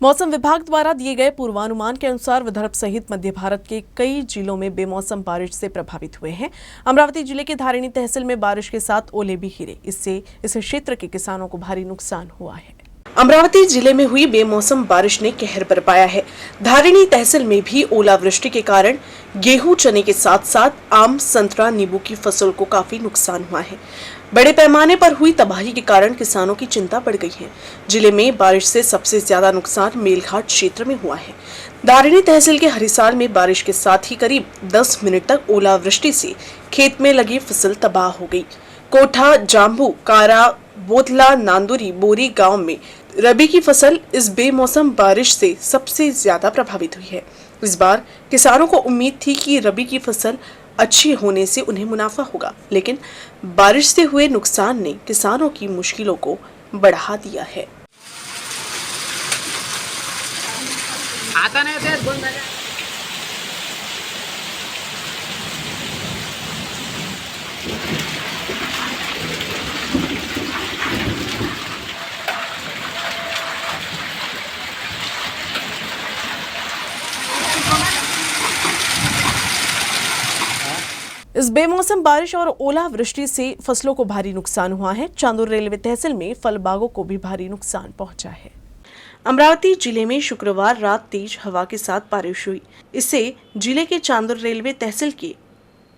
मौसम विभाग द्वारा दिए गए पूर्वानुमान के अनुसार विदर्भ सहित मध्य भारत के कई जिलों में बेमौसम बारिश से प्रभावित हुए हैं। अमरावती जिले के धारिणी तहसील में बारिश के साथ ओले भी गिरे। इससे इस क्षेत्र के किसानों को भारी नुकसान हुआ है। अमरावती जिले में हुई बेमौसम बारिश ने कहर बरपाया है। धारिणी तहसील में भी ओलावृष्टि के कारण गेहूं, चने के साथ साथ आम, संतरा, नींबू की फसल को काफी नुकसान हुआ है। बड़े पैमाने पर हुई तबाही के कारण किसानों की चिंता बढ़ गई है। जिले में बारिश से सबसे ज्यादा नुकसान मेलघाट क्षेत्र में हुआ है। धारिणी तहसील के हरिसाल में बारिश के साथ ही करीब 10 मिनट तक ओलावृष्टि से खेत में लगी फसल तबाह हो गई। कोठा, जाम्बू, कारा, बोतला, नांदुरी, बोरी गांव में रबी की फसल इस बेमौसम बारिश से सबसे ज्यादा प्रभावित हुई है। इस बार किसानों को उम्मीद थी कि रबी की फसल अच्छी होने से उन्हें मुनाफा होगा, लेकिन बारिश से हुए नुकसान ने किसानों की मुश्किलों को बढ़ा दिया है। इस बेमौसम बारिश और ओलावृष्टि से फसलों को भारी नुकसान हुआ है। चांदोर रेलवे तहसील में फल बागों को भी भारी नुकसान पहुंचा है। अमरावती जिले में शुक्रवार रात तेज हवा के साथ बारिश हुई। इससे जिले के चांदोर रेलवे तहसील के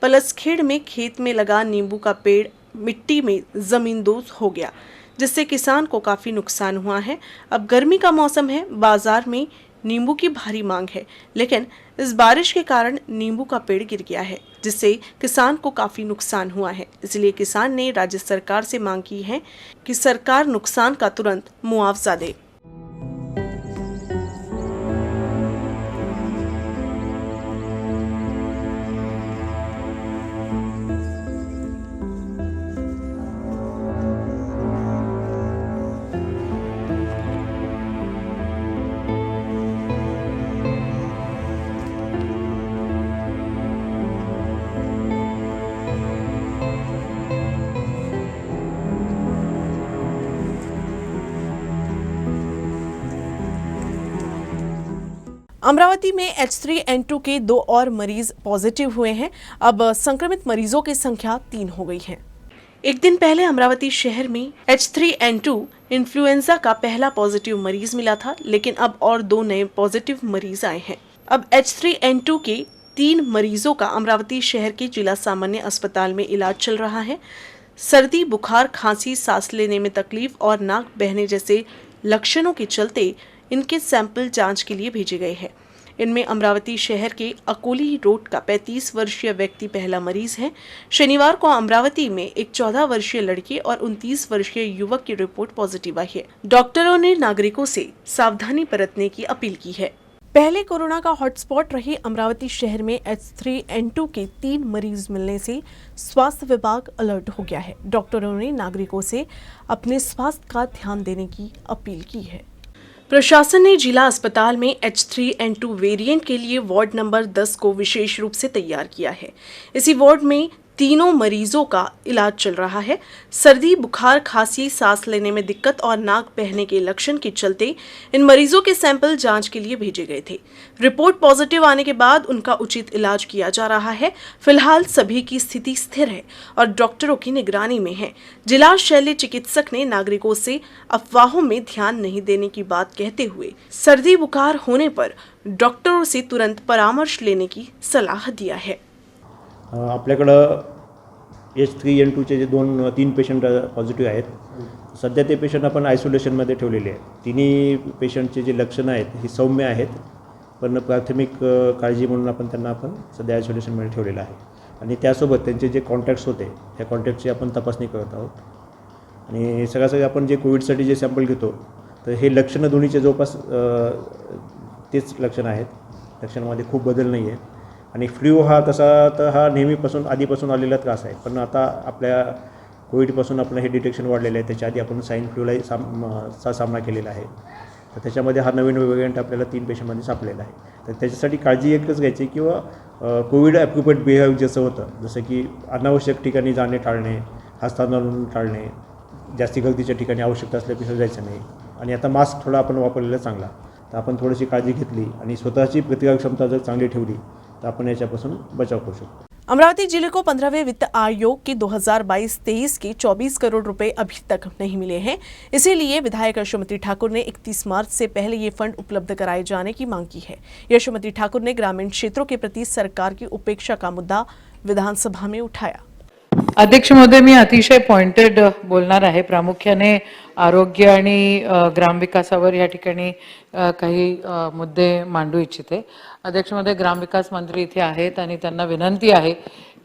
पलसखेड़ में खेत में लगा नींबू का पेड़ मिट्टी में जमींदोज हो गया, जिससे किसान को काफी नुकसान हुआ है। अब गर्मी का मौसम है, बाजार में नींबू की भारी मांग है, लेकिन इस बारिश के कारण नींबू का पेड़ गिर गया है, जिससे किसान को काफी नुकसान हुआ है। इसलिए किसान ने राज्य सरकार से मांग की है कि सरकार नुकसान का तुरंत मुआवजा दे। अमरावती में H3N2 के 2 और मरीज पॉजिटिव हुए हैं। अब संक्रमित मरीजों की संख्या 3 हो गई है। एक दिन पहले अमरावती शहर में H3N2 इन्फ्लुएंजा का पहला पॉजिटिव मरीज मिला था, लेकिन अब और 2 नए पॉजिटिव मरीज आए हैं। अब H3N2 के 3 मरीजों का अमरावती शहर के जिला सामान्य अस्पताल में इलाज चल रहा है। सर्दी, बुखार, खांसी, सांस लेने में तकलीफ और नाक बहने जैसे लक्षणों के चलते इनके सैंपल जांच के लिए भेजे गए हैं। इनमें अमरावती शहर के अकोली रोड का 35 वर्षीय व्यक्ति पहला मरीज है। शनिवार को अमरावती में एक 14 वर्षीय लड़के और 29 वर्षीय युवक की रिपोर्ट पॉजिटिव आई है। डॉक्टरों ने नागरिकों से सावधानी बरतने की अपील की है। पहले कोरोना का हॉटस्पॉट रहे अमरावती शहर में H3N2 के 3 मरीज मिलने से स्वास्थ्य विभाग अलर्ट हो गया है। डॉक्टरों ने नागरिकों से अपने स्वास्थ्य का ध्यान देने की अपील की है। प्रशासन ने जिला अस्पताल में H3N2 वेरिएंट के लिए वार्ड नंबर 10 को विशेष रूप से तैयार किया है। इसी वार्ड में तीनों मरीजों का इलाज चल रहा है। सर्दी, बुखार, खांसी, सांस लेने में दिक्कत और नाक बहने के लक्षण के चलते इन मरीजों के सैंपल जांच के लिए भेजे गए थे। रिपोर्ट पॉजिटिव आने के बाद उनका उचित इलाज किया जा रहा है। फिलहाल सभी की स्थिति स्थिर है और डॉक्टरों की निगरानी में है। जिला शल्य चिकित्सक ने नागरिकों से अफवाहों में ध्यान नहीं देने की बात कहते हुए सर्दी बुखार होने पर डॉक्टरों से तुरंत परामर्श लेने की सलाह दिया है। आपल्याकडं H3N2चे जे 3 पेशंट पॉझिटिव्ह आहेत, सध्या ते पेशंट आपण आयसोलेशनमध्ये ठेवलेले आहेत। तिन्ही पेशंटचे जे लक्षणं आहेत ही सौम्य आहेत, पण प्राथमिक काळजी म्हणून आपण त्यांना सध्या आयसोलेशनमध्ये ठेवलेलं आहे। आणि त्यासोबत त्यांचे जे कॉन्टॅक्ट्स होते त्या कॉन्टॅक्टची आपण तपासणी करत आहोत। आणि सगळं आपण जे कोविडसाठी जे सॅम्पल घेतो तर हे लक्षणं दोन्हीचे जवळपास तेच लक्षणं आहेत। लक्षणामध्ये खूप बदल नाही आहे। आणि फ्लू हा तसा तर हा नेहमीपासून आधीपासून आलेला त्रास आहे, पण आता आपल्या कोविडपासून आपण हे डिटेक्शन वाढलेलं आहे। त्याच्या आधी आपण स्वाईन फ्लूला सामना केलेला आहे, तर त्याच्यामध्ये हा नवीन वेरिएंट आपल्याला 3 पेशंटमध्ये सापडलेला आहे। तर त्याच्यासाठी काळजी एकच घ्यायची किंवा कोविड ॲप्रोप्रिएट बिहेव जसं होतं, जसं की अनावश्यक ठिकाणी जाणे टाळणे, हस्तांतरण टाळणे, जास्ती गर्दीच्या ठिकाणी आवश्यकता असल्यापेक्षा जायचं नाही। आणि आता मास्क थोडा आपण वापरलेला चांगला। तर आपण थोडीशी काळजी घेतली आणि स्वतःची प्रतिकार क्षमता जर चांगली ठेवली तर आपण याच्यापासून बचाव करू शकतो. अमरावती जिले को 15वें वित्त आयोग की 2022-23 के 24 करोड़ रुपए अभी तक नहीं मिले हैं। इसीलिए विधायक यशोमती ठाकुर ने 31 मार्च से पहले ये फंड उपलब्ध कराए जाने की मांग की है। यशोमती ठाकुर ने ग्रामीण क्षेत्रों के प्रति सरकार की उपेक्षा का मुद्दा विधानसभा में उठाया। अध्यक्ष महोदय, मी अतिशय पॉइंटेड बोलणार आहे. प्रामुख्याने आरोग्य आणि ग्रामविकासावर या ठिकाणी काही मुद्दे मांडू इच्छिते. अध्यक्ष महोदय, ग्रामविकास मंत्री इथे आहेत आणि त्यांना विनंती आहे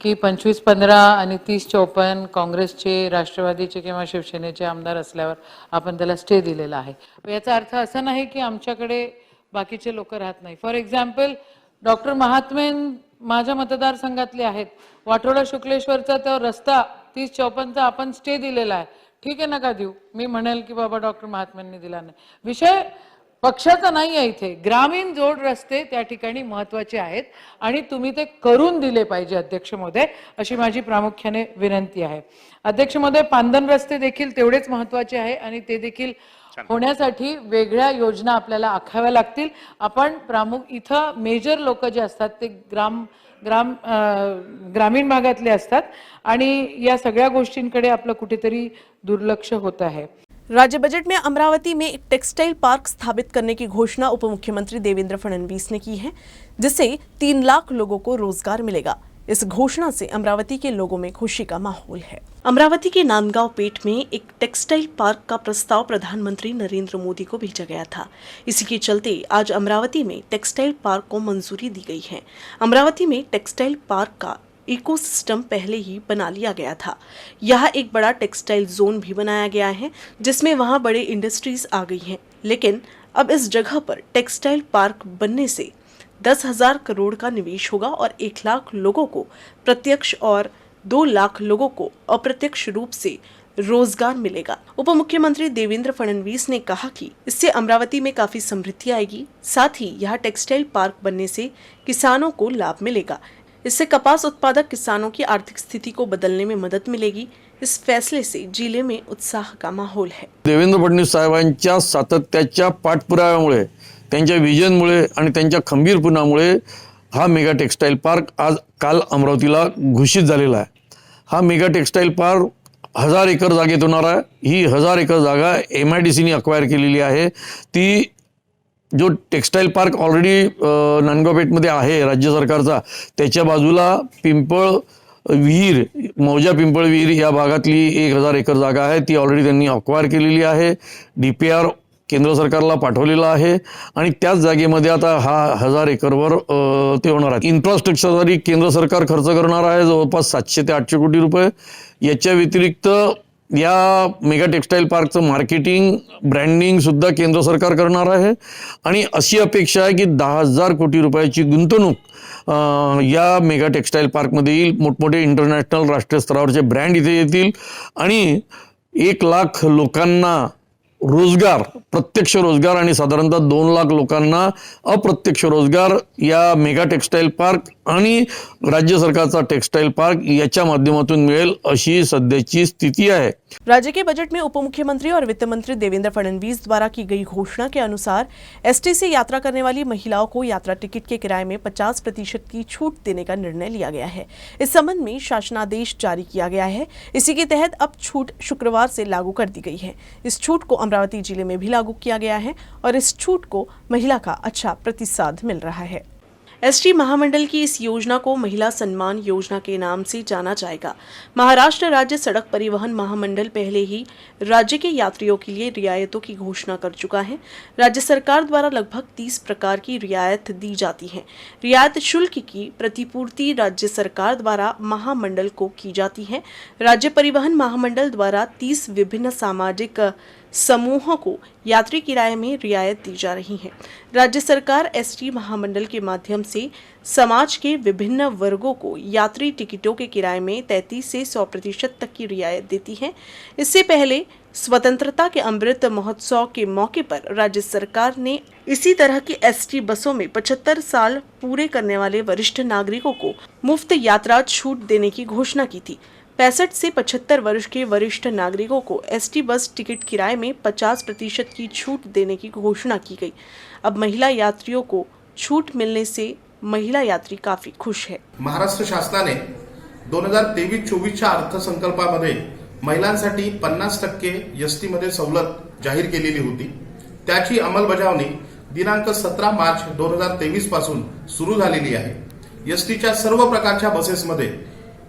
की 25-15 आणि 30-54 काँग्रेसचे, राष्ट्रवादीचे किंवा शिवसेनेचे आमदार असल्यावर आपण त्याला स्टे दिलेला आहे. याचा अर्थ असा नाही की आमच्याकडे बाकीचे लोक राहत नाही. फॉर एक्झाम्पल, डॉक्टर महात्मेन माझ्या मतदारसंघातले आहेत. वाठोडा शुक्लेश्वरचा तो रस्ता 30-54चा आपण स्टे दिलेला आहे. ठीक आहे, नका देऊ. मी म्हणेल की बाबा डॉक्टर महात्मेंनी दिला नाही. विषय पक्षाचा नाही आहे. इथे ग्रामीण जोड रस्ते त्या ठिकाणी महत्त्वाचे आहेत आणि तुम्ही ते करून दिले पाहिजे अध्यक्ष महोदय, अशी माझी प्रामुख्याने विनंती आहे. अध्यक्ष महोदय, पांदन रस्ते देखील तेवढेच महत्त्वाचे आहे आणि ते देखील होण्यासाठी वेगळ्या योजना आपल्याला आखाव्या लागतील. आपण इथं मेजर लोक जे असतात ते ग्रामीण भागातले असतात आणि या सगळ्या गोष्टींकडे आपलं कुठेतरी दुर्लक्ष होत आहे. राज्य बजट में अमरावती में एक टेक्सटाइल पार्क स्थापित करने की घोषणा उप मुख्यमंत्री देवेंद्र फडणवीस ने की है, जिससे 3 लाख लोगों को रोजगार मिलेगा। इस घोषणा से अमरावती के लोगों में खुशी का माहौल है। अमरावती के नांदगांव पेट में एक टेक्सटाइल पार्क का प्रस्ताव प्रधानमंत्री नरेंद्र मोदी को भेजा गया था। इसी के चलते आज अमरावती में टेक्सटाइल पार्क को मंजूरी दी गई है। अमरावती में टेक्सटाइल पार्क का इकोसिस्टम पहले ही बना लिया गया था। यहाँ एक बड़ा टेक्सटाइल जोन भी बनाया गया है, जिसमें वहाँ बड़े इंडस्ट्रीज आ गई हैं। लेकिन अब इस जगह पर टेक्सटाइल पार्क बनने से 10,000 करोड़ का निवेश होगा और 1 लाख लोगों को प्रत्यक्ष और 2 लाख लोगों को अप्रत्यक्ष रूप से रोजगार मिलेगा। उप मुख्यमंत्री देवेंद्र फडणवीस ने कहा कि इससे अमरावती में काफी समृद्धि आएगी। साथ ही यहाँ टेक्सटाइल पार्क बनने से किसानों को लाभ मिलेगा। इससे कपास उत्पादक किसानों की आर्थिक स्थिति को बदलने में मदद मिलेगी। इस फैसले से जिले में उत्साह का माहौल है। देवेंद्र फडणवीस साहेबांच्या सातत्याच्या पाठपुराव्यामुळे, त्यांच्या विजनमुळे आणि त्यांच्या खंबीरपणामुळे हा मेगा टेक्सटाईल पार्क काल अमरावतीला घोषित झालेला आहे. हा मेगा टेक्सटाईल पार्क 1000 एकर जागेत होणार आहे. ही 1000 एकर जागा MIDCने अक्वायर केलेली आहे. ती जो टेक्सटाईल पार्क ऑलरेडी नांदगावपेठमध्ये आहे राज्य सरकारचा, त्याच्या बाजूला पिंपळ विहीर, मौजा पिंपळ विहीर या भागातली 1000 एकर जागा आहे. ती ऑलरेडी त्यांनी अक्वायर केलेली आहे. DPR केंद्र सरकारला पाठवलेला आहे आणि त्याच जागेमध्ये आता हा 1000 एकरवर ते होणार आहे. इन्फ्रास्ट्रक्चरसाठी केंद्र सरकार खर्च करणार आहे जवळपास 700 ते 800 कोटी रुपये. याच्या व्यतिरिक्त या मेगा टेक्सटाईल पार्कचं मार्केटिंग, ब्रँडिंग सुद्धा केंद्र सरकार करणार आहे आणि अशी अपेक्षा आहे की 10,000 कोटी रुपयाची गुंतवणूक या मेगा टेक्सटाईल पार्कमध्ये येईल. मोठमोठे इंटरनॅशनल, राष्ट्रीय स्तरावरचे ब्रँड इथे येतील आणि 1 लाख लोकांना रोजगार, प्रत्यक्ष रोजगार आणि साधारणतः 2 लाख लोकांना अप्रत्यक्ष रोजगार या मेगा टेक्सटाईल पार्क आणि राज्य सरकारचा टेक्सटाईल पार्क याच्या माध्यमातून मिळेल, अशी सध्याची स्थिती आहे. राज्य के बजट में उप मुख्यमंत्री और वित्त मंत्री देवेंद्र फडणवीस द्वारा की गई घोषणा के अनुसार ST से यात्रा करने वाली महिलाओं को यात्रा टिकट के किराए में 50% की छूट देने का निर्णय लिया गया है। इस संबंध में शासनादेश जारी किया गया है। इसी के तहत अब छूट शुक्रवार से लागू कर दी गई है। इस छूट को अमरावती जिले में भी लागू किया गया है और इस छूट को महिला का अच्छा प्रतिसाद मिल रहा है। ST महामंडल की इस योजना को महिला सम्मान योजना के नाम से जाना जाएगा। महाराष्ट्र राज्य सड़क परिवहन महामंडल पहले ही राज्य के यात्रियों के लिए रियायतों की घोषणा कर चुका है। राज्य सरकार द्वारा लगभग 30 प्रकार की रियायत दी जाती है। रियायत शुल्क की प्रतिपूर्ति राज्य सरकार द्वारा महामंडल को की जाती है। राज्य परिवहन महामंडल द्वारा 30 विभिन्न सामाजिक समूहों को यात्री किराए में रियायत दी जा रही है। राज्य सरकार ST महामंडल के माध्यम से समाज के विभिन्न वर्गों को यात्री टिकटों के किराए में 33 से 100% तक की रियायत देती है। इससे पहले स्वतंत्रता के अमृत महोत्सव के मौके पर राज्य सरकार ने इसी तरह की ST बसों में 75 साल पूरे करने वाले वरिष्ठ नागरिकों को मुफ्त यात्रा छूट देने की घोषणा की थी। 65 से 75 वर्ष के वरिष्ठ नागरिकों को एसटी बस टिकट किराए में 50% की छूट देने की घोषणा की गई। अब महिला यात्रियों को छूट मिलने से महिला यात्री काफी खुश है। महाराष्ट्र शासनाने 2023-24च्या अर्थसंकल्पामध्ये महिलांसाठी 50% एसटी मध्ये सवलत जाहीर केलेली होती। त्याची अंमलबजावणी दिनांक 17 मार्च 2023 पासून सुरू झालेली आहे। एसटीच्या सर्व प्रकारच्या बसेसमध्ये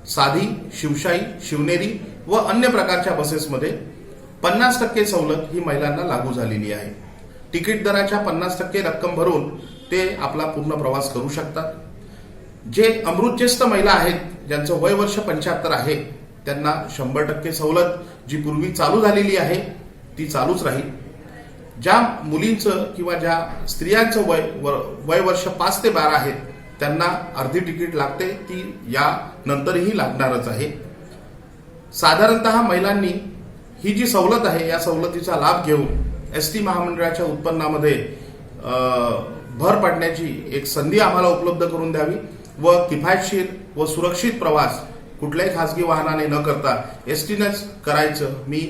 साधी, शिवशाही, शिवनेरी व अन्य प्रकारच्या बसेसमध्ये 50% सवलत ही महिलांना लागू झालेली आहे। तिकीट दराच्या 50% रक्कम भरून ते आपला पूर्ण प्रवास करू शकतात। जे अमृतज्येष्ठ महिला आहेत, ज्यांचं वय वर्ष 75 आहे, त्यांना 100% सवलत जी पूर्वी चालू झालेली आहे ती चालूच राहील। ज्या मुलींचं किंवा ज्या स्त्रियांचं वय वर्ष 5 ते 12 आहेत, त्यांना अर्धी तिकीट लागते, ती या नंतरही लागणारच आहे। साधारणतः महिलांनी ही जी सवलत आहे या सवलतीचा लाभ घेऊन एसटी महामंडळाच्या उत्पन्नामध्ये भर पडण्याची एक संधी आम्हाला उपलब्ध करून द्यावी व किफायतशीर व सुरक्षित प्रवास कुठल्याही खासगी वाहनाने न करता एसटीनेच करायचं मी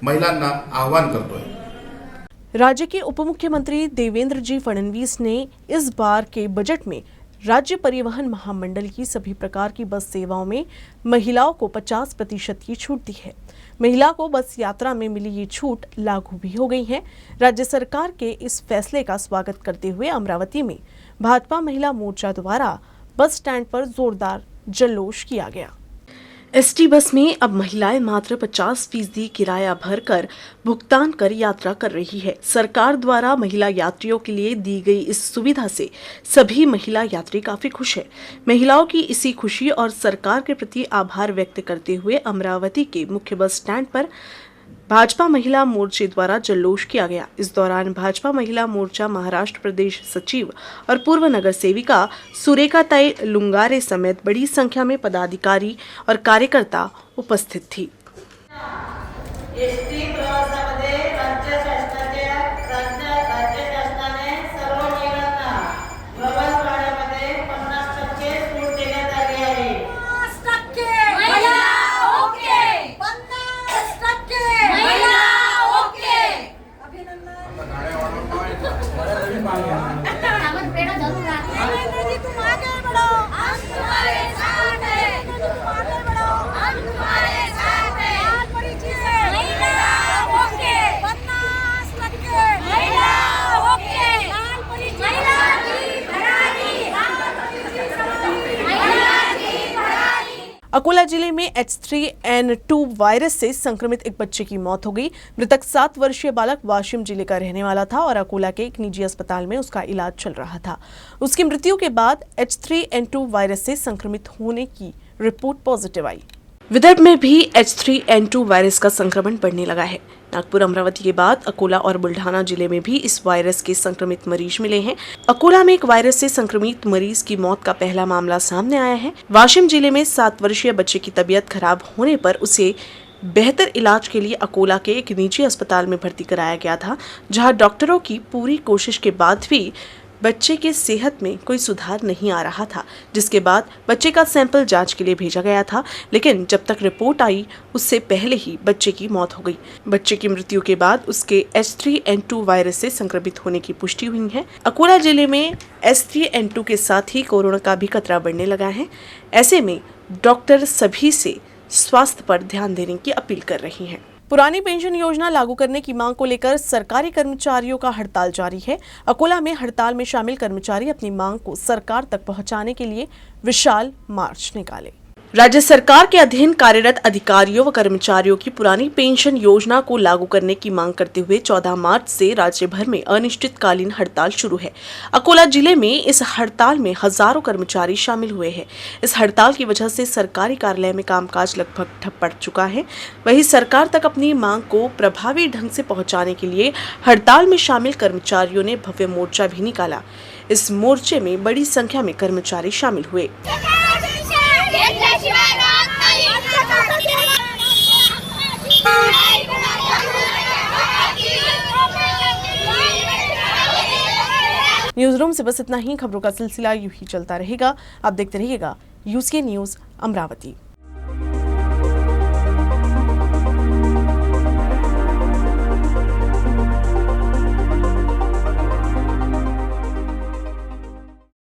महिलांना आवाहन करतोय। राज्य के उप मुख्यमंत्री देवेंद्र जी फडणवीस ने इस बार के बजट में राज्य परिवहन महामंडल की सभी प्रकार की बस सेवाओं में महिलाओं को 50% की छूट दी है। महिला को बस यात्रा में मिली ये छूट लागू भी हो गई है। राज्य सरकार के इस फैसले का स्वागत करते हुए अमरावती में भाजपा महिला मोर्चा द्वारा बस स्टैंड पर जोरदार जल्लोष किया गया। एसटी बस में अब महिलाएं मात्र 50% किराया भरकर भुगतान कर यात्रा कर रही है। सरकार द्वारा महिला यात्रियों के लिए दी गई इस सुविधा से सभी महिला यात्री काफी खुश है। महिलाओं की इसी खुशी और सरकार के प्रति आभार व्यक्त करते हुए अमरावती के मुख्य बस स्टैंड पर भाजपा महिला मोर्चे द्वारा जल्लोष किया गया। इस दौरान भाजपा महिला मोर्चा महाराष्ट्र प्रदेश सचिव और पूर्व नगर सेविका सुरेखाताई लुंगारे समेत बड़ी संख्या में पदाधिकारी और कार्यकर्ता उपस्थित थी। एसटी प्रवासामध्ये राज्य शासनाने सर्व महिलांना प्रवास भाड्यामध्ये 50% सूट देण्यात आली आहे। 50% महिला ओके, 50% महिला ओके। अभिनंदन। तुम आगे बढ़ो, हम तुम्हारे साथ हैं। तुम आगे बढ़ो, हम तुम्हारे साथ हैं। लाल परी चीजें महिला ओके, 50% महिला ओके। लाल परी महिला की भरारी, लाल परी चीजें महिला की भरारी। अकोला जिले में H3N2 वायरस से संक्रमित एक बच्चे की मौत हो गई। मृतक 7 वर्षीय बालक वाशिम जिले का रहने वाला था और अकोला के एक निजी अस्पताल में उसका इलाज चल रहा था। उसकी मृत्यु के बाद H3N2 वायरस से संक्रमित होने की रिपोर्ट पॉजिटिव आई। विदर्भ में भी H3N2 वायरस का संक्रमण बढ़ने लगा है। नागपुर, अमरावती के बाद अकोला और बुल्ढाना जिले में भी इस वायरस के संक्रमित मरीज मिले हैं। अकोला में एक वायरस से संक्रमित मरीज की मौत का पहला मामला सामने आया है। वाशिम जिले में 7 वर्षीय बच्चे की तबीयत खराब होने पर उसे बेहतर इलाज के लिए अकोला के एक निजी अस्पताल में भर्ती कराया गया था, जहां डॉक्टरों की पूरी कोशिश के बाद भी बच्चे के सेहत में कोई सुधार नहीं आ रहा था, जिसके बाद बच्चे का सैंपल जांच के लिए भेजा गया था, लेकिन जब तक रिपोर्ट आई उससे पहले ही बच्चे की मौत हो गई। बच्चे की मृत्यु के बाद उसके H3N2 वायरस से संक्रमित होने की पुष्टि हुई है। अकोला जिले में H3N2 के साथ ही कोरोना का भी खतरा बढ़ने लगा है। ऐसे में डॉक्टर सभी से स्वास्थ्य पर ध्यान देने की अपील कर रही हैं। पुरानी पेंशन योजना लागू करने की मांग को लेकर सरकारी कर्मचारियों का हड़ताल जारी है। अकोला में हड़ताल में शामिल कर्मचारी अपनी मांग को सरकार तक पहुंचाने के लिए विशाल मार्च निकाले। राज्य सरकार के अधीन कार्यरत अधिकारियों व कर्मचारियों की पुरानी पेंशन योजना को लागू करने की मांग करते हुए 14 मार्च से राज्य भर में अनिश्चितकालीन हड़ताल शुरू है। अकोला जिले में इस हड़ताल में हजारों कर्मचारी शामिल हुए हैं। इस हड़ताल की वजह से सरकारी कार्यालय में कामकाज लगभग ठप पड़ चुका है। वहीं सरकार तक अपनी मांग को प्रभावी ढंग से पहुंचाने के लिए हड़ताल में शामिल कर्मचारियों ने भव्य मोर्चा भी निकाला। इस मोर्चे में बड़ी संख्या में कर्मचारी शामिल हुए। न्यूज रूम से बस इतना ही। खबरों का सिलसिला यूं ही चलता रहेगा। आप देखते रहिएगा UCN न्यूज अमरावती।